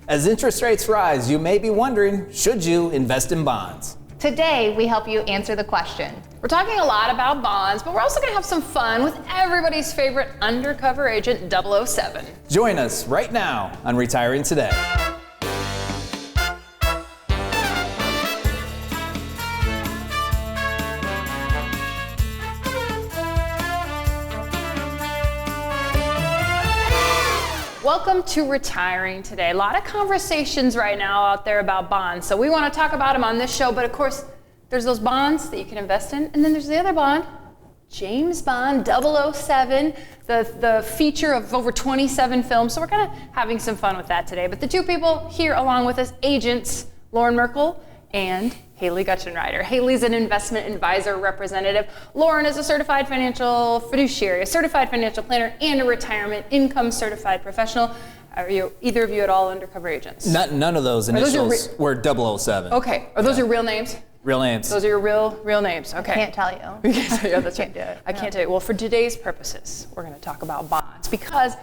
As interest rates rise, you may be wondering, should you invest in bonds? Today, we help you answer the question. We're talking a lot about bonds, but we're also going to have some fun with everybody's favorite undercover agent 007. Join us right now on Retiring Today. Welcome to Retiring Today. A lot of conversations right now out there about bonds. So we want to talk about them on this show, but of course, there's those bonds that you can invest in, and then there's the other bond, James Bond 007, the feature of over 27 films. So we're kind of having some fun with that today. But the two people here along with us, agents Loren Merkle and Haley Gutschenritter. Haley's an investment advisor representative. Loren is a certified financial fiduciary, a certified financial planner, and a retirement income certified professional. Are you either of you at all undercover agents? None of those initials were 007. Okay. Are those your real names? Real names. Those are your real names. Okay. I can't tell you. You can't tell you. That's right. I can't tell you. Well, for today's purposes, we're going to talk about bonds because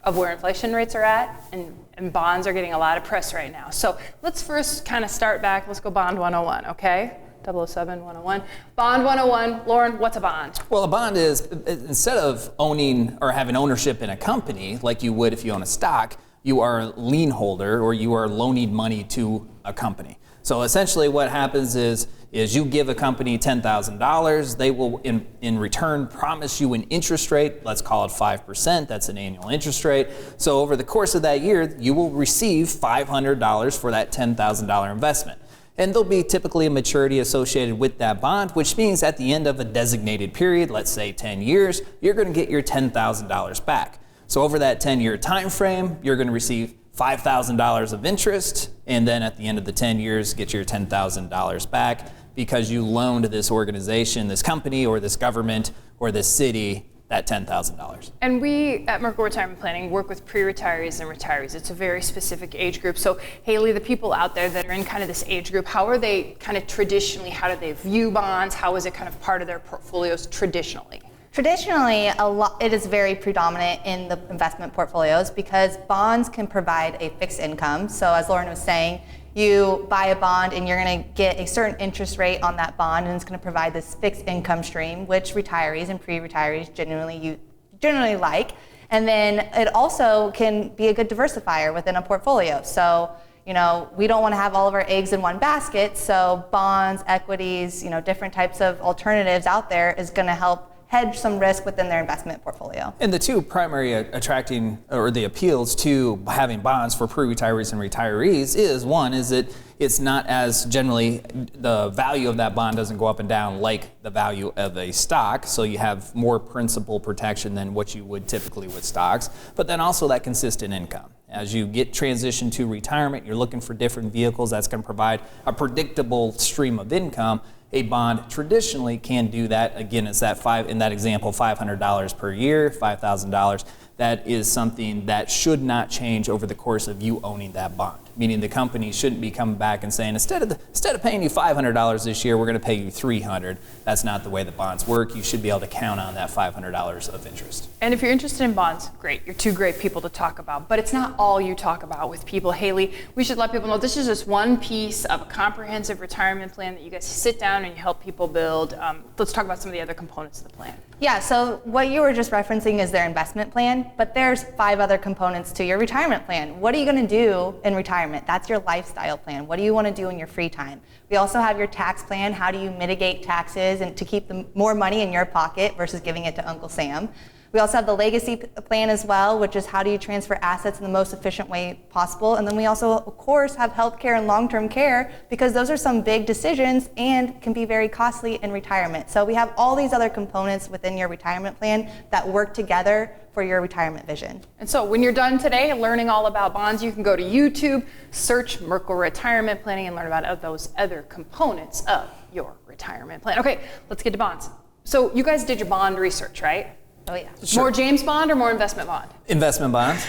of where inflation rates are at, and bonds are getting a lot of press right now. So let's first kind of start back. Let's go bond 101, okay? 007 101. Bond 101. Loren, what's a bond? Well, a bond is, instead of owning or having ownership in a company like you would if you own a stock, you are a lien holder or you are loaning money to a company. So essentially what happens is you give a company $10,000, they will in return promise you an interest rate, let's call it 5%, that's an annual interest rate. So over the course of that year, you will receive $500 for that $10,000 investment. And there'll be typically a maturity associated with that bond, which means at the end of a designated period, let's say 10 years, you're gonna get your $10,000 back. So over that 10-year time frame, you're gonna receive $5,000 of interest, and then at the end of the 10 years, get your $10,000 back because you loaned this organization, this company, or this government, or this city that $10,000. And we at Merkle Retirement Planning work with pre-retirees and retirees. It's a very specific age group. So Haley, the people out there that are in kind of this age group, how are they kind of traditionally, how do they view bonds? How is it kind of part of their portfolios traditionally? Traditionally, it is very predominant in the investment portfolios because bonds can provide a fixed income. So as Loren was saying, you buy a bond and you're going to get a certain interest rate on that bond, and it's going to provide this fixed income stream, which retirees and pre-retirees generally like. And then it also can be a good diversifier within a portfolio. So, we don't want to have all of our eggs in one basket. So bonds, equities, different types of alternatives out there is going to help hedge some risk within their investment portfolio. And the two primary the appeals to having bonds for pre-retirees and retirees is that it's not as generally, the value of that bond doesn't go up and down like the value of a stock, so you have more principal protection than what you would typically with stocks, but then also that consistent income. As you get transitioned to retirement, you're looking for different vehicles that's going to provide a predictable stream of income. A bond traditionally can do that. Again, it's in that example, $500 per year, $5,000. That is something that should not change over the course of you owning that bond. Meaning the company shouldn't be coming back and saying, instead of paying you $500 this year, we're going to pay you $300. That's not the way the bonds work. You should be able to count on that $500 of interest. And if you're interested in bonds, great. You're two great people to talk about. But it's not all you talk about with people. Haley, we should let people know this is just one piece of a comprehensive retirement plan that you guys sit down and you help people build. Let's talk about some of the other components of the plan. Yeah, so what you were just referencing is their investment plan, but there's 5 other components to your retirement plan. What are you going to do in retirement? That's your lifestyle plan. What do you want to do in your free time? We also have your tax plan. How do you mitigate taxes and to keep more money in your pocket versus giving it to Uncle Sam? We also have the legacy plan as well, which is how do you transfer assets in the most efficient way possible. And then we also, of course, have healthcare and long-term care because those are some big decisions and can be very costly in retirement. So we have all these other components within your retirement plan that work together for your retirement vision. And so when you're done today learning all about bonds, you can go to YouTube, search Merkle Retirement Planning, and learn about those other components of your retirement plan. Okay, let's get to bonds. So you guys did your bond research, right? Oh yeah. Sure. More James Bond or more investment bond? Investment bond.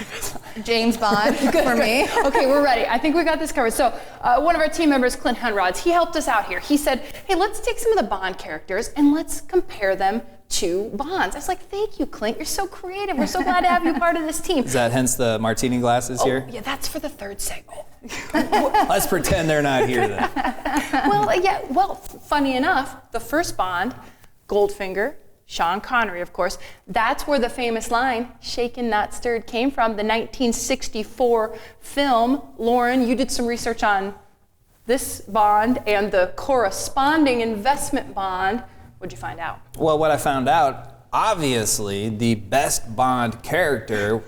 James Bond for me. Okay, we're ready. I think we got this covered. So one of our team members, Clint Hunrods, he helped us out here. He said, hey, let's take some of the Bond characters and let's compare them to Bonds. I was like, thank you, Clint. You're so creative. We're so glad to have you part of this team. Is that hence the martini glasses here? Yeah, that's for the third segment. Let's pretend they're not here then. Well, funny enough, the first Bond, Goldfinger, Sean Connery, of course, that's where the famous line, shaken, not stirred, came from, the 1964 film. Loren, you did some research on this Bond and the corresponding investment Bond. What'd you find out? Well, what I found out, obviously, the best Bond character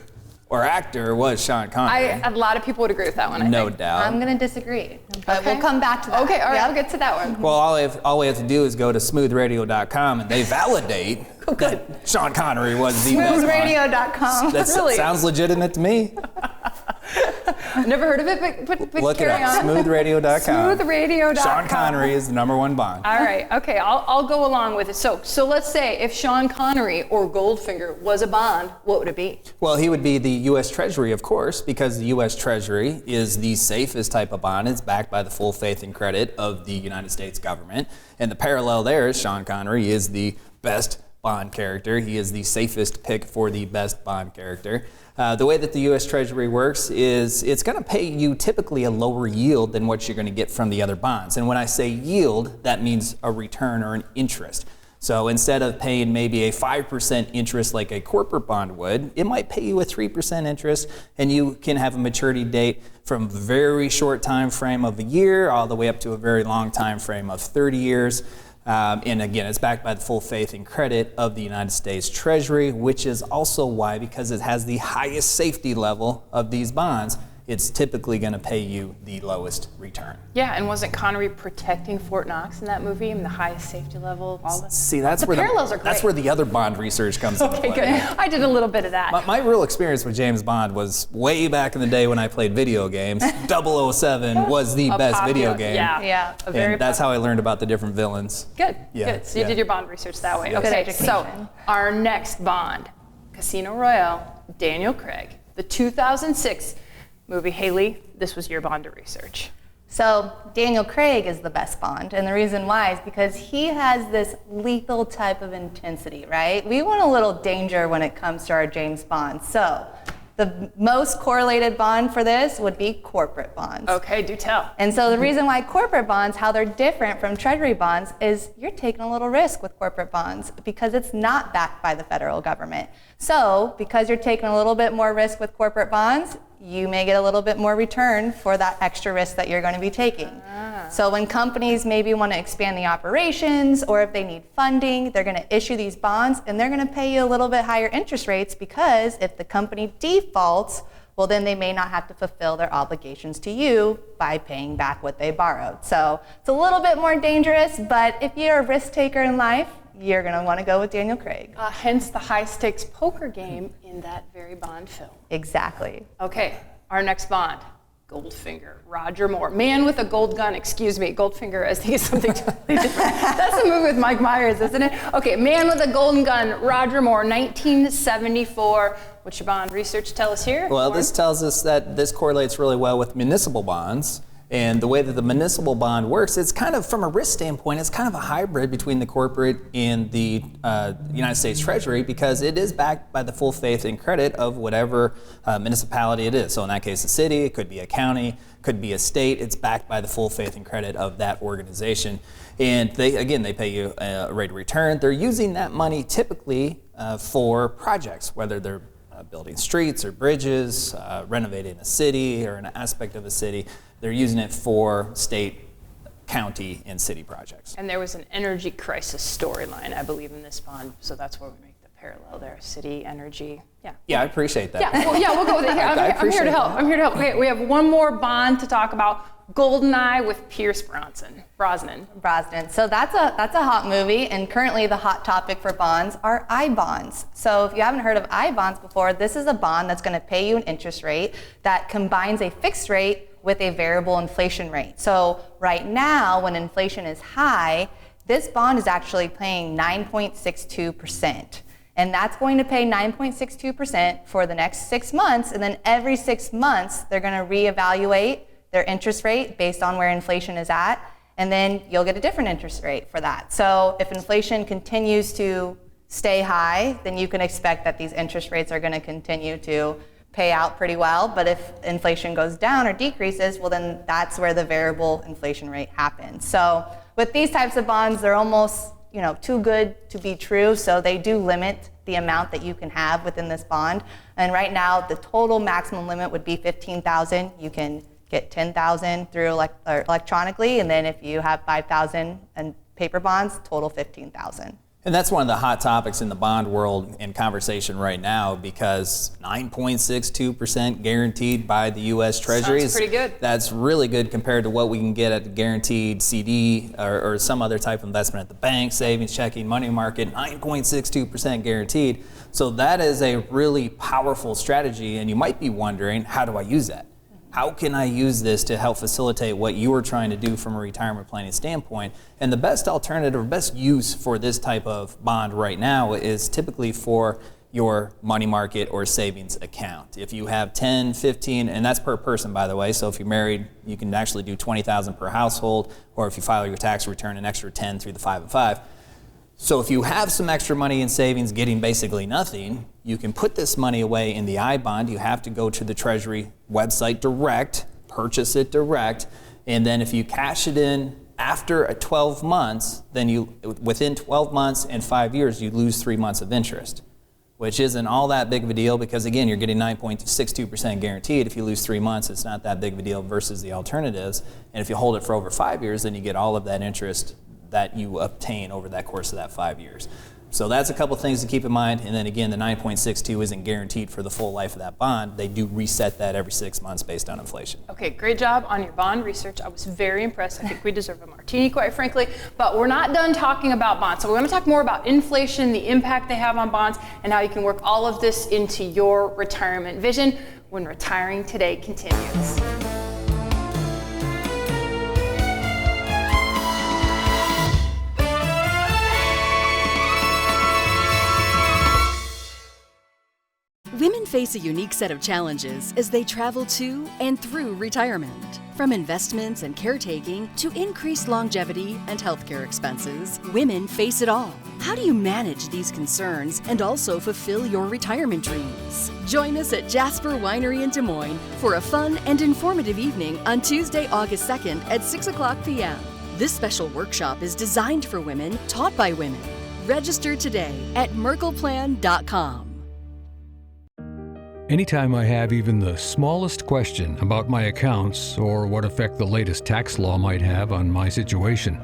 or actor was Sean Connery. A lot of people would agree with that one, I think. No doubt. I'm going to disagree, but Okay. we'll come back to that. Okay, all right, Yeah. I'll get to that one. Well, all we have to do is go to smoothradio.com and they validate that Sean Connery was the best Bond. Smoothradio.com. That Really? sounds legitimate to me. Never heard of it, but Look it carry up, on. smoothradio.com. Smoothradio.com. Sean Connery is the #1 Bond. All right, okay, I'll go along with it. So let's say if Sean Connery or Goldfinger was a Bond, what would it be? Well, he would be the U.S. Treasury, of course, because the U.S. Treasury is the safest type of bond. It's backed by the full faith and credit of the United States government. And the parallel there is Sean Connery is the best Bond character. He is the safest pick for the best Bond character. The way that the U.S. Treasury works is it's going to pay you typically a lower yield than what you're going to get from the other bonds. And when I say yield, that means a return or an interest. So instead of paying maybe a 5% interest like a corporate bond would, it might pay you a 3% interest, and you can have a maturity date from a very short time frame of a year all the way up to a very long time frame of 30 years. And again, it's backed by the full faith and credit of the United States Treasury, which is also why, because it has the highest safety level of these bonds, it's typically going to pay you the lowest return. Yeah, and wasn't Connery protecting Fort Knox in that movie? And the highest safety level, all that. See, that's The where parallels are that's great. where the other Bond research comes into Okay, play. good. I did a little bit of that. My real experience with James Bond was way back in the day when I played video games. 007 was the A best video popular- game. Yeah, a very And that's how I learned about the different villains. Good, Yeah, good. So you yeah. did your Bond research that way. Yes. Good Okay, so education. our next Bond, Casino Royale, Daniel Craig, the 2006 movie. Haley, this was your Bond research. So Daniel Craig is the best Bond, and the reason why is because he has this lethal type of intensity, right? We want a little danger when it comes to our James Bond. So the most correlated bond for this would be corporate bonds. Okay, do tell. And so the reason why corporate bonds, how they're different from treasury bonds, is you're taking a little risk with corporate bonds because it's not backed by the federal government. So because you're taking a little bit more risk with corporate bonds, you may get a little bit more return for that extra risk that you're going to be taking. So when companies maybe want to expand the operations, or if they need funding, they're going to issue these bonds and they're going to pay you a little bit higher interest rates, because if the company defaults, well, then they may not have to fulfill their obligations to you by paying back what they borrowed. So it's a little bit more dangerous, but if you're a risk taker in life, you're going to want to go with Daniel Craig. Hence the high-stakes poker game in that very Bond film. Exactly. Okay, our next Bond, Goldfinger, Roger Moore. Man with a gold gun, excuse me. Goldfinger, I think, is something totally different. That's a movie with Mike Myers, isn't it? Okay, Man with a golden gun, Roger Moore, 1974. What's your Bond research tell us here? Well, Lauren? this tells us that this correlates really well with municipal bonds. And the way that the municipal bond works, it's kind of, from a risk standpoint, it's kind of a hybrid between the corporate and the United States Treasury, because it is backed by the full faith and credit of whatever municipality it is. So in that case, a city, it could be a county, could be a state. It's backed by the full faith and credit of that organization. And they pay you a rate of return. They're using that money typically for projects, whether they're building streets or bridges, renovating a city or an aspect of a city. They're using it for state, county, and city projects. And there was an energy crisis storyline, I believe, in this Bond, so that's where we make the parallel there. City, energy, yeah. Yeah, I appreciate that. Yeah, we'll go with it here. I'm here to help. I'm here to help. Okay, we have one more Bond to talk about, GoldenEye with Pierce Brosnan. So that's a hot movie, and currently the hot topic for bonds are I bonds. So if you haven't heard of I bonds before, this is a bond that's going to pay you an interest rate that combines a fixed rate with a variable inflation rate. So right now, when inflation is high, this bond is actually paying 9.62%. And that's going to pay 9.62% for the next 6 months. And then every 6 months, they're going to reevaluate their interest rate based on where inflation is at. And then you'll get a different interest rate for that. So if inflation continues to stay high, then you can expect that these interest rates are going to continue to pay out pretty well. But if inflation goes down or decreases, well, then that's where the variable inflation rate happens. So with these types of bonds, they're almost too good to be true, so they do limit the amount that you can have within this bond. And right now, the total maximum limit would be $15,000. You can get $10,000 through electronically, and then if you have $5,000 in paper bonds, total $15,000. And that's one of the hot topics in the bond world and conversation right now, because 9.62% guaranteed by the U.S. Treasury. Sounds pretty good. That's really good compared to what we can get at a guaranteed CD or some other type of investment at the bank, savings, checking, money market, 9.62% guaranteed. So that is a really powerful strategy, and you might be wondering, how do I use that? How can I use this to help facilitate what you are trying to do from a retirement planning standpoint? And the best alternative or best use for this type of bond right now is typically for your money market or savings account. If you have 10, 15, and that's per person, by the way, so if you're married, you can actually do $20,000 per household, or if you file your tax return, an extra 10 through the 505. So if you have some extra money in savings getting basically nothing, you can put this money away in the I-bond. You have to go to the Treasury website direct, purchase it direct, and then if you cash it in after 12 months, then within 12 months and 5 years, you lose 3 months of interest, which isn't all that big of a deal because, again, you're getting 9.62% guaranteed. If you lose 3 months, it's not that big of a deal versus the alternatives. And if you hold it for over 5 years, then you get all of that interest that you obtain over that course of that 5 years. So that's a couple things to keep in mind. And then again, the 9.62 isn't guaranteed for the full life of that bond. They do reset that every 6 months based on inflation. Okay, great job on your bond research. I was very impressed. I think we deserve a martini, quite frankly. But we're not done talking about bonds. So we want to talk more about inflation, the impact they have on bonds, and how you can work all of this into your retirement vision when Retiring Today continues. Women face a unique set of challenges as they travel to and through retirement. From investments and caretaking to increased longevity and healthcare expenses, women face it all. How do you manage these concerns and also fulfill your retirement dreams? Join us at Jasper Winery in Des Moines for a fun and informative evening on Tuesday, August 2nd at 6 o'clock p.m. This special workshop is designed for women, taught by women. Register today at merkleplan.com. Anytime I have even the smallest question about my accounts or what effect the latest tax law might have on my situation,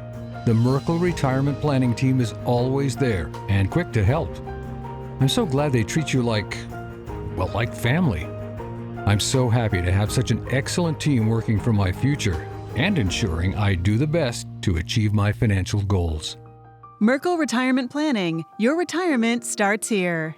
the Merkle Retirement Planning Team is always there and quick to help. I'm so glad they treat you like family. I'm so happy to have such an excellent team working for my future and ensuring I do the best to achieve my financial goals. Merkle Retirement Planning. Your retirement starts here.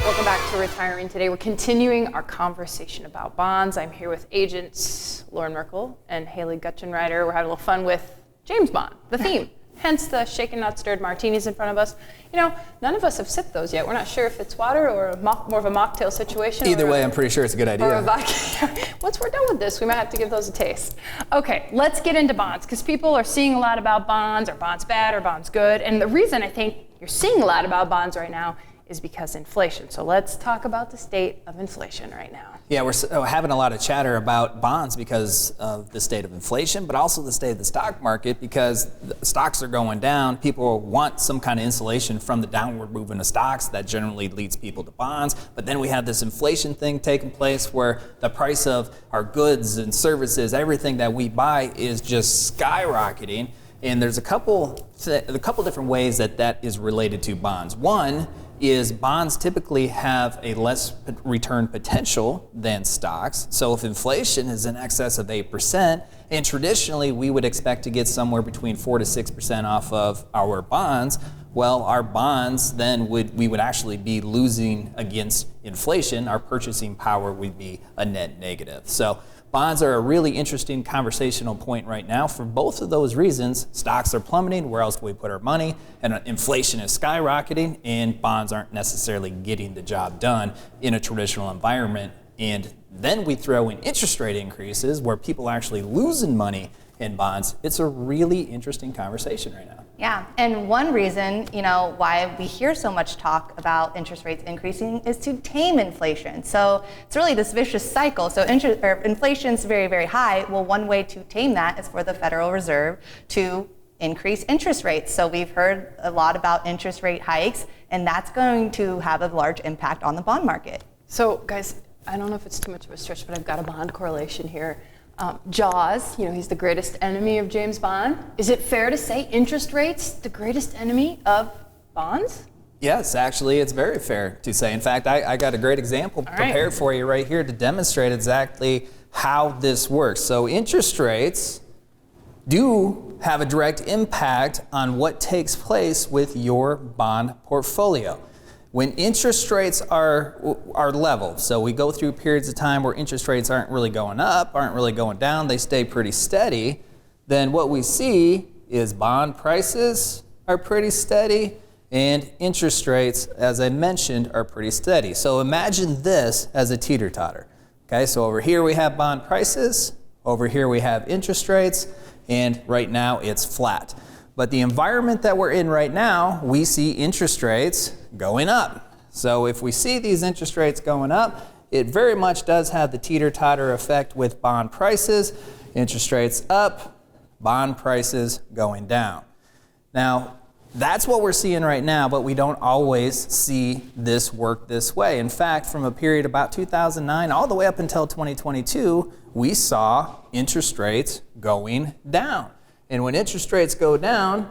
Welcome back to Retiring Today. We're continuing our conversation about bonds. I'm here with agents Loren Merkle and Haley Gutschenritter. We're having a little fun with James Bond, the theme. Hence the shaken not stirred martinis in front of us. You know, none of us have sipped those yet. We're not sure if it's water or more of a mocktail situation. Either way, I'm pretty sure it's a good idea. Or a vodka. Once we're done with this, we might have to give those a taste. Okay, let's get into bonds, because people are seeing a lot about bonds. Are bonds bad or bonds good? And the reason I think you're seeing a lot about bonds right now is because inflation. So let's talk about the state of inflation right now. Yeah, we're having a lot of chatter about bonds because of the state of inflation, but also the state of the stock market, because the stocks are going down. People want some kind of insulation from the downward movement of stocks. That generally leads people to bonds. But then we have this inflation thing taking place where the price of our goods and services, everything that we buy, is just skyrocketing. And there's a couple different ways that is related to bonds. One is bonds typically have a less return potential than stocks. So if inflation is in excess of 8%, and traditionally we would expect to get somewhere between 4 to 6% off of our bonds, well, our bonds then we would actually be losing against inflation. Our purchasing power would be a net negative. So bonds are a really interesting conversational point right now for both of those reasons. Stocks are plummeting, where else do we put our money? And inflation is skyrocketing, and bonds aren't necessarily getting the job done in a traditional environment. And then we throw in interest rate increases where people are actually losing money in bonds. It's a really interesting conversation right now. Yeah, and one reason, why we hear so much talk about interest rates increasing is to tame inflation. So it's really this vicious cycle. So inflation's very, very high. Well, one way to tame that is for the Federal Reserve to increase interest rates. So we've heard a lot about interest rate hikes, and that's going to have a large impact on the bond market. So guys, I don't know if it's too much of a stretch, but I've got a bond correlation here. Jaws, he's the greatest enemy of James Bond. Is it fair to say interest rates the greatest enemy of bonds? Yes, actually, it's very fair to say. In fact, I got a great example prepared for you right here to demonstrate exactly how this works. So interest rates do have a direct impact on what takes place with your bond portfolio. When interest rates are level, so we go through periods of time where interest rates aren't really going up, aren't really going down, they stay pretty steady, then what we see is bond prices are pretty steady and interest rates, as I mentioned, are pretty steady. So imagine this as a teeter-totter. Okay, so over here we have bond prices, over here we have interest rates, and right now it's flat. But the environment that we're in right now, we see interest rates going up. So if we see these interest rates going up, it very much does have the teeter-totter effect with bond prices. Interest rates up, bond prices going down. Now, that's what we're seeing right now, but we don't always see this work this way. In fact, from a period about 2009 all the way up until 2022, we saw interest rates going down. And when interest rates go down,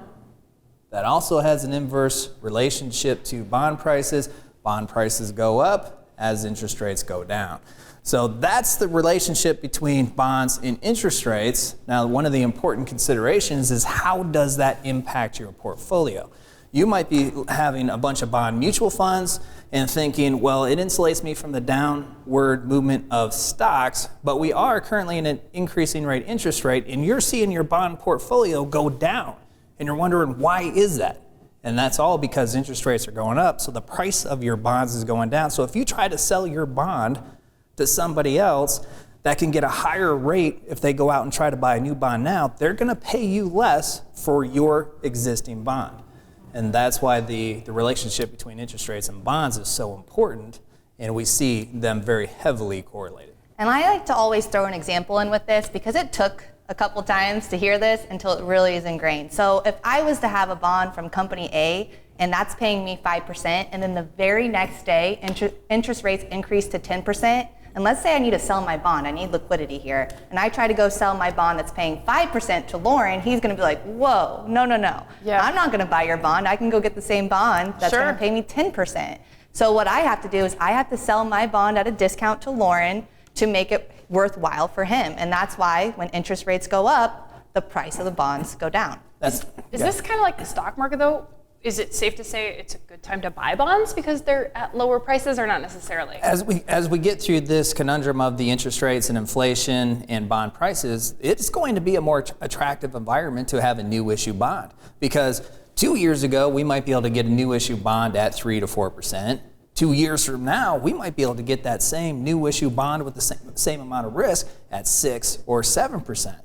that also has an inverse relationship to bond prices. Bond prices go up as interest rates go down. So that's the relationship between bonds and interest rates. Now, one of the important considerations is how does that impact your portfolio? You might be having a bunch of bond mutual funds and thinking, well, it insulates me from the downward movement of stocks, but we are currently in an increasing rate interest rate, and you're seeing your bond portfolio go down. And you're wondering, why is that? And that's all because interest rates are going up, so the price of your bonds is going down. So if you try to sell your bond to somebody else that can get a higher rate if they go out and try to buy a new bond now, they're going to pay you less for your existing bond. And that's why the relationship between interest rates and bonds is so important, and we see them very heavily correlated. And I like to always throw an example in with this because it took a couple times to hear this until it really is ingrained. So if I was to have a bond from company A and that's paying me 5%, and then the very next day interest rates increase to 10%, and let's say I need to sell my bond, I need liquidity here, and I try to go sell my bond that's paying 5% to Loren, he's gonna be like, whoa, no. Yeah. I'm not gonna buy your bond, I can go get the same bond that's Sure. gonna pay me 10%. So what I have to do is I have to sell my bond at a discount to Loren to make it worthwhile for him. And that's why when interest rates go up, the price of the bonds go down. Is this kind of like the stock market though? Is it safe to say it's a good time to buy bonds because they're at lower prices, or not necessarily? As we get through this conundrum of the interest rates and inflation and bond prices, it's going to be a more attractive environment to have a new issue bond. Because 2 years ago, we might be able to get a new issue bond at 3 to 4%. 2 years from now, we might be able to get that same new issue bond with the same amount of risk at 6 or 7%.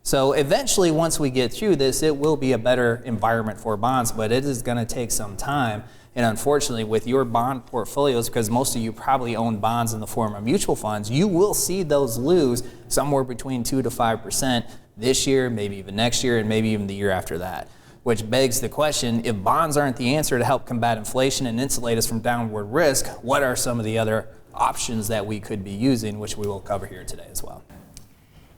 So eventually, once we get through this, it will be a better environment for bonds, but it is going to take some time. And unfortunately, with your bond portfolios, because most of you probably own bonds in the form of mutual funds, you will see those lose somewhere between 2 to 5% this year, maybe even next year, and maybe even the year after that. Which begs the question, if bonds aren't the answer to help combat inflation and insulate us from downward risk, what are some of the other options that we could be using, which we will cover here today as well?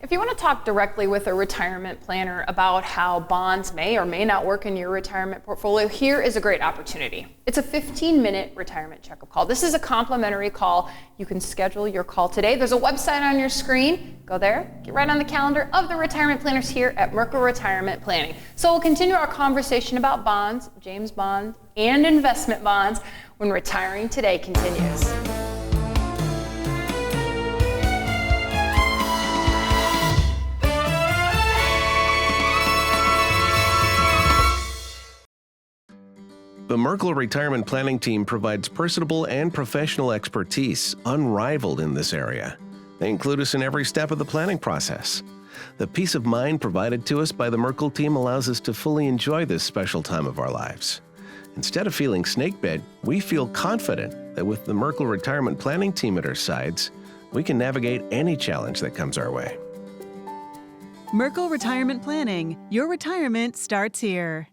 If you want to talk directly with a retirement planner about how bonds may or may not work in your retirement portfolio, here is a great opportunity. It's a 15-minute retirement checkup call. This is a complimentary call. You can schedule your call today. There's a website on your screen. Go there, get right on the calendar of the retirement planners here at Merkle Retirement Planning. So we'll continue our conversation about bonds, James Bond, and investment bonds when Retiring Today continues. The Merkle Retirement Planning Team provides personable and professional expertise unrivaled in this area. They include us in every step of the planning process. The peace of mind provided to us by the Merkle team allows us to fully enjoy this special time of our lives. Instead of feeling snakebit, we feel confident that with the Merkle Retirement Planning Team at our sides, we can navigate any challenge that comes our way. Merkle Retirement Planning. Your retirement starts here.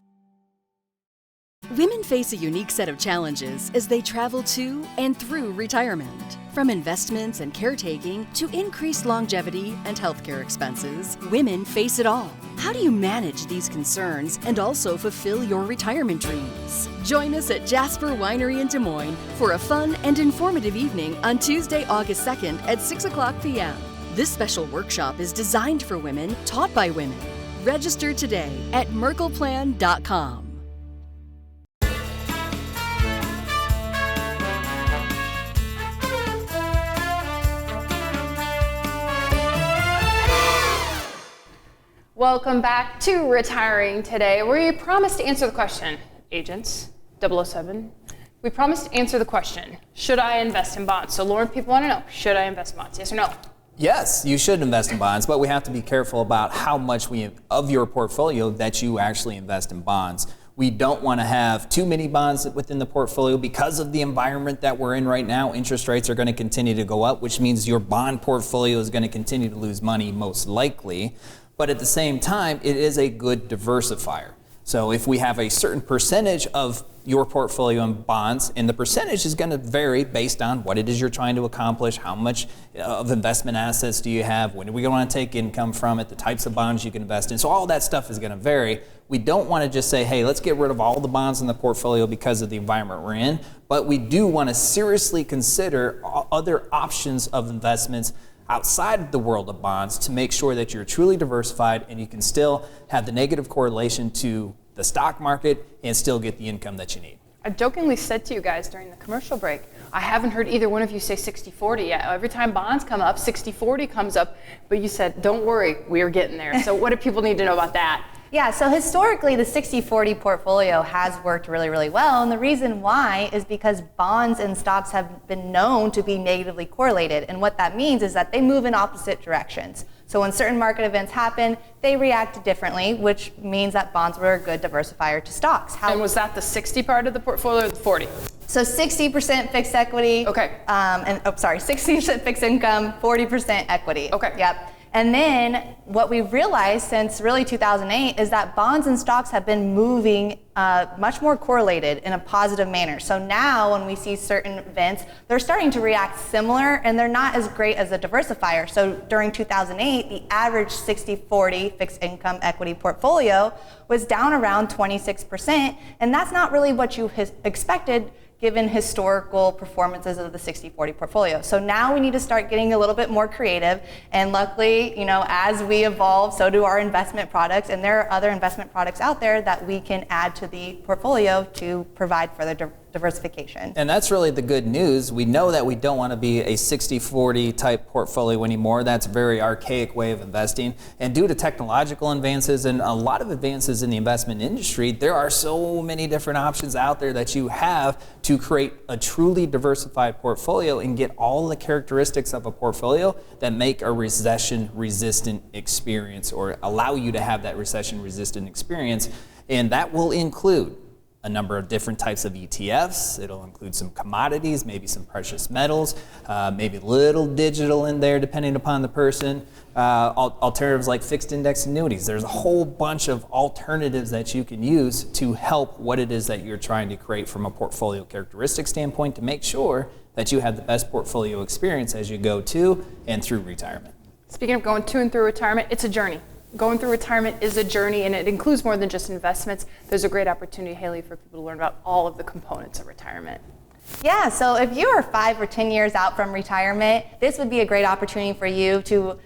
Women face a unique set of challenges as they travel to and through retirement. From investments and caretaking to increased longevity and healthcare expenses, women face it all. How do you manage these concerns and also fulfill your retirement dreams? Join us at Jasper Winery in Des Moines for a fun and informative evening on Tuesday, August 2nd at 6 o'clock p.m. This special workshop is designed for women, taught by women. Register today at merkleplan.com. Welcome back to Retiring Today, where we promised to answer the question, agents, 007. We promised to answer the question, should I invest in bonds? So Loren, people want to know, should I invest in bonds? Yes or no? Yes, you should invest in bonds, but we have to be careful about how much of your portfolio that you actually invest in bonds. We don't want to have too many bonds within the portfolio because of the environment that we're in right now. Interest rates are going to continue to go up, which means your bond portfolio is going to continue to lose money most likely. But at the same time, it is a good diversifier. So if we have a certain percentage of your portfolio in bonds, and the percentage is going to vary based on what it is you're trying to accomplish, how much of investment assets do you have, when do we want to take income from it, the types of bonds you can invest in. So all that stuff is going to vary. We don't want to just say, hey, let's get rid of all the bonds in the portfolio because of the environment we're in, but we do want to seriously consider other options of investments outside the world of bonds to make sure that you're truly diversified and you can still have the negative correlation to the stock market and still get the income that you need. I jokingly said to you guys during the commercial break, I haven't heard either one of you say 60-40 yet. Every time bonds come up, 60-40 comes up, but you said, don't worry, we are getting there. So what do people need to know about that? Yeah, so historically the 60-40 portfolio has worked really, really well, and the reason why is because bonds and stocks have been known to be negatively correlated, and what that means is that they move in opposite directions. So when certain market events happen, they react differently, which means that bonds were a good diversifier to stocks. And was that the 60 part of the portfolio or the 40? So 60% fixed equity, 60% fixed income, 40% equity. Okay. Yep. And then what we've realized since really 2008 is that bonds and stocks have been moving much more correlated in a positive manner. So now when we see certain events, they're starting to react similar and they're not as great as a diversifier. So during 2008, the average 60-40 fixed income equity portfolio was down around 26%. And that's not really what you expected given historical performances of the 60-40 portfolio. So now we need to start getting a little bit more creative, and luckily, as we evolve, so do our investment products, and there are other investment products out there that we can add to the portfolio to provide further diversification. And that's really the good news. We know that we don't want to be a 60-40 type portfolio anymore. That's a very archaic way of investing. And due to technological advances and a lot of advances in the investment industry, there are so many different options out there that you have to create a truly diversified portfolio and get all the characteristics of a portfolio that make a recession-resistant experience or allow you to have that recession-resistant experience. And that will include a number of different types of ETFs. It'll include some commodities, maybe some precious metals, maybe a little digital in there depending upon the person. Alternatives like fixed index annuities. There's a whole bunch of alternatives that you can use to help what it is that you're trying to create from a portfolio characteristic standpoint to make sure that you have the best portfolio experience as you go to and through retirement. Speaking of going to and through retirement, it's a journey. Going through retirement is a journey, and it includes more than just investments. There's a great opportunity, Haley, for people to learn about all of the components of retirement. Yeah, so if you are 5 or 10 years out from retirement, this would be a great opportunity for you to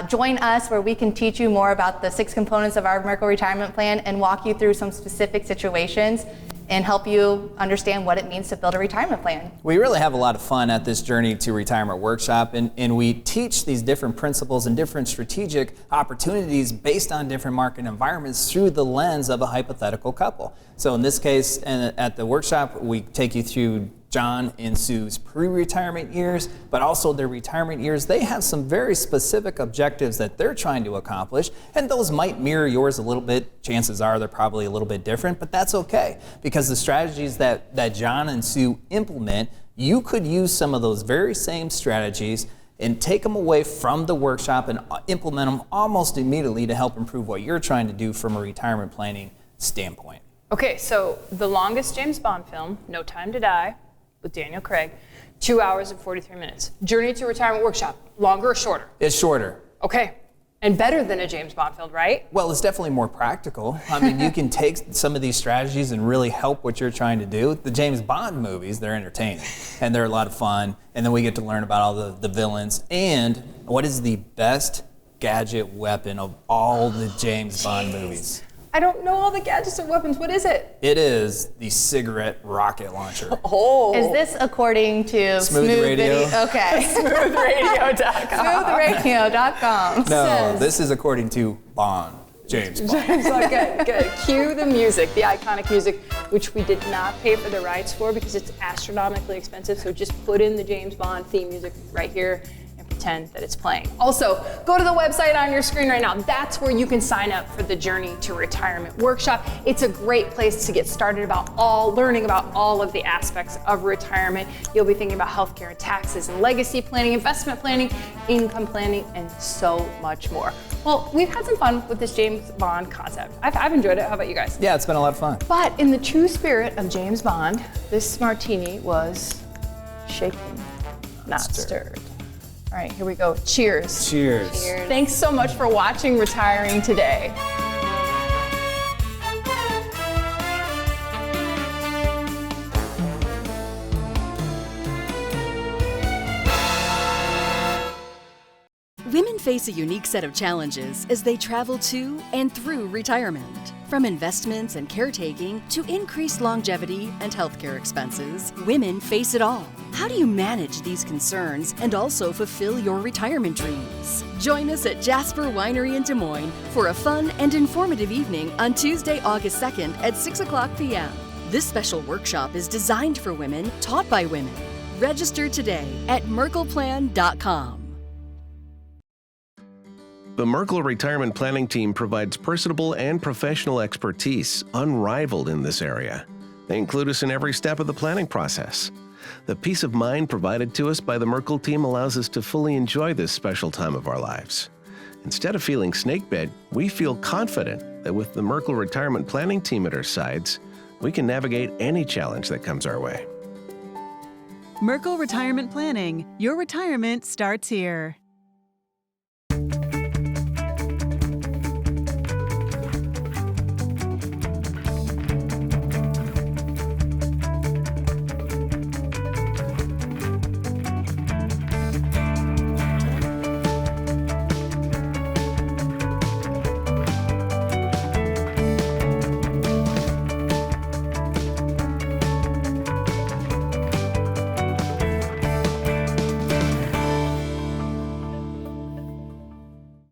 join us, where we can teach you more about the 6 components of our Merkle retirement plan and walk you through some specific situations and help you understand what it means to build a retirement plan. We really have a lot of fun at this Journey to Retirement workshop, and we teach these different principles and different strategic opportunities based on different market environments through the lens of a hypothetical couple. So in this case, at the workshop, we take you through John and Sue's pre-retirement years, but also their retirement years. They have some very specific objectives that they're trying to accomplish, and those might mirror yours a little bit. Chances are they're probably a little bit different, but that's okay, because the strategies that John and Sue implement, you could use some of those very same strategies and take them away from the workshop and implement them almost immediately to help improve what you're trying to do from a retirement planning standpoint. Okay, so the longest James Bond film, No Time to Die, with Daniel Craig, 2 hours and 43 minutes. Journey to Retirement workshop, longer or shorter? It's shorter. Okay, and better than a James Bond film, right? Well, it's definitely more practical. I mean, you can take some of these strategies and really help what you're trying to do. The James Bond movies, they're entertaining, and they're a lot of fun, and then we get to learn about all the villains, and what is the best gadget weapon of all the James Bond movies? I don't know all the gadgets and weapons. What is it? It is the cigarette rocket launcher. Oh. Is this according to Smooth Radio? Okay. Smoothradio.com. Smoothradio.com. No, this is according to Bond. James Bond. Good. Cue the music, the iconic music, which we did not pay for the rights for because it's astronomically expensive. So just put in the James Bond theme music right here and pretend that it's playing. Also, go to the website on your screen right now. That's where you can sign up for the Journey to Retirement workshop. It's a great place to get started learning about all of the aspects of retirement. You'll be thinking about healthcare and taxes and legacy planning, investment planning, income planning, and so much more. Well, we've had some fun with this James Bond concept. I've enjoyed it. How about you guys? Yeah, it's been a lot of fun. But in the true spirit of James Bond, this martini was shaken, not stirred. All right, here we go. Cheers. Cheers. Thanks so much for watching Retiring Today. Women face a unique set of challenges as they travel to and through retirement. From investments and caretaking to increased longevity and healthcare expenses, women face it all. How do you manage these concerns and also fulfill your retirement dreams? Join us at Jasper Winery in Des Moines for a fun and informative evening on Tuesday, August 2nd at 6 o'clock p.m. This special workshop is designed for women, taught by women. Register today at merkleplan.com. The Merkle Retirement Planning Team provides personable and professional expertise unrivaled in this area. They include us in every step of the planning process. The peace of mind provided to us by the Merkle team allows us to fully enjoy this special time of our lives. Instead of feeling snakebit, we feel confident that with the Merkle Retirement Planning Team at our sides, we can navigate any challenge that comes our way. Merkle Retirement Planning. Your retirement starts here.